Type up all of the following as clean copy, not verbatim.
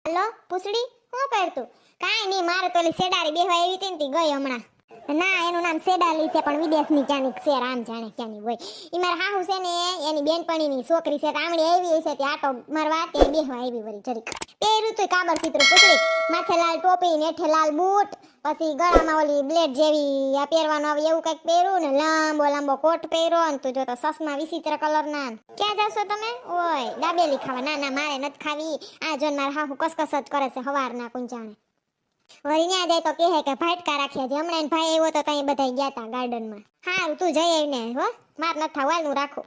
Hello પૂછડી શું કરતું? કાંઈ નહીં, મારે તો ઓલી સેડારી બેહવા આવી હતી ને તી ગઈ હમણાં. ના, એનું નામ સેડાલી છે પણ વિદેશની ક્યાંની છે, રામ જાણે ક્યાંની હોય. ઈ મારા હાહુ છે ને એની બેનપણીની છોકરી છે, આમળી આવી છે તે આટો મારવા તે બેહવા આવી વળી જરીક. પહેર્યું તું કાબર સીતરું પૂછડી, માથે લાલ ટોપી ને હેઠે લાલ બૂટ, પછી ગળામાં ઓલી બ્લેડ જેવી આ પહેરવાનું આવે એવું કંઈક પહેર્યું ને લાંબો લાંબો કોટ પહેર્યો ને તું જો તો સસમા વિચિત્ર કલરના. ક્યાં જાશો તમે? ઓય દાબેલી ખાવા? ના ના, મારે નથી ખાવી. આ જોન મારા હાહુ કસકસ જ કરે છે હવારના કુંજાણે. વળી ન્યા જાય તો કહે કે ભાટકા રાખ્યા છે. હમણાં ભાઈ આવ્યો તો તઈ બધા ગયા તા ગાર્ડનમાં. હારું તું જઈ આવીને હો, માર નથી થાવ, હાલ હું રાખું.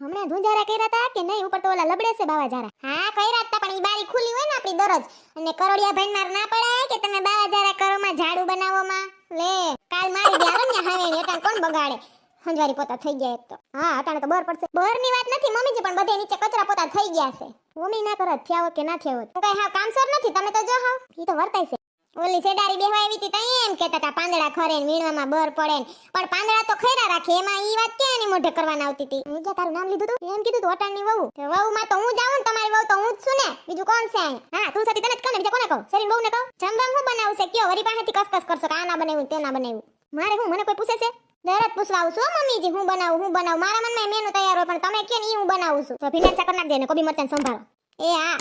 હમણાં ધુંજારા કર્યા તા કે નહીં? ઉપર તો ઓલા લબડે છે બાવા જારા. હા કર્યા તા, પણ ઈ બારી ખુલી હોય ને આપણી દરજ, અને કરોડિયા ભાઈ માર ના પડાય કે તમે બાવા જારા કરો માં ઝાડુ બનાવોમાં. લે કાલ મારી દે આવે ને હાવેણી, એટલે કોણ બગાડે? હંજવારી પોતા થઈ ગયા એક તો. હા અટાણે તો બર પડશે. બરની વાત નથી મમ્મીજી, પણ બધે નીચે કચરા પોતા થઈ ગયા છે. મમ્મી ના કરત થયા કે ના થયા હોત. હું કઈ હાવ કામસર નથી, તમે તો જો હાવ ઈ તો વર્તાય છે. ઓલી સેડારી બેહવા આવી હતી તઈ એમ કહેતા હતા પાંદડા ખરે ને વીણવામાં બર પડે ને, પણ પાંદડા તો ખૈરા રાખે, એમાં ઈ વાત ક્યાં એની મોઢે કરવાના આવતી હતી? હું જે તારું નામ લીધું તું એમ કીધું તું અટાણની વહુ. વહુ માં તો હું જાઉં ને, તમારી વહુ તો હું જ છું ને, બીજું કોણ છે અહીંયા? હા તું સતી તને જ કહું ને, બીજા કોને કહું? શરીર વહુ ને કહું? જમવાનું હું બનાવું છે કયો? વરી પાસેથી કસકસ કરશો કે આ ના બનાવ્યું તે ના બનાવ્યું? મારે હું, મને કોઈ પૂછે છે? દરત પૂછવા આવું છું મમ્મીજી, હું બનાવું? મારા મનમાં મેનુ તૈયાર હોય, પણ તમે કે ઈ હું બનાવું છું. તો ભીંડા શાક કરી નાખ દે ને કોબી મરચાં સંભાળો. એ હા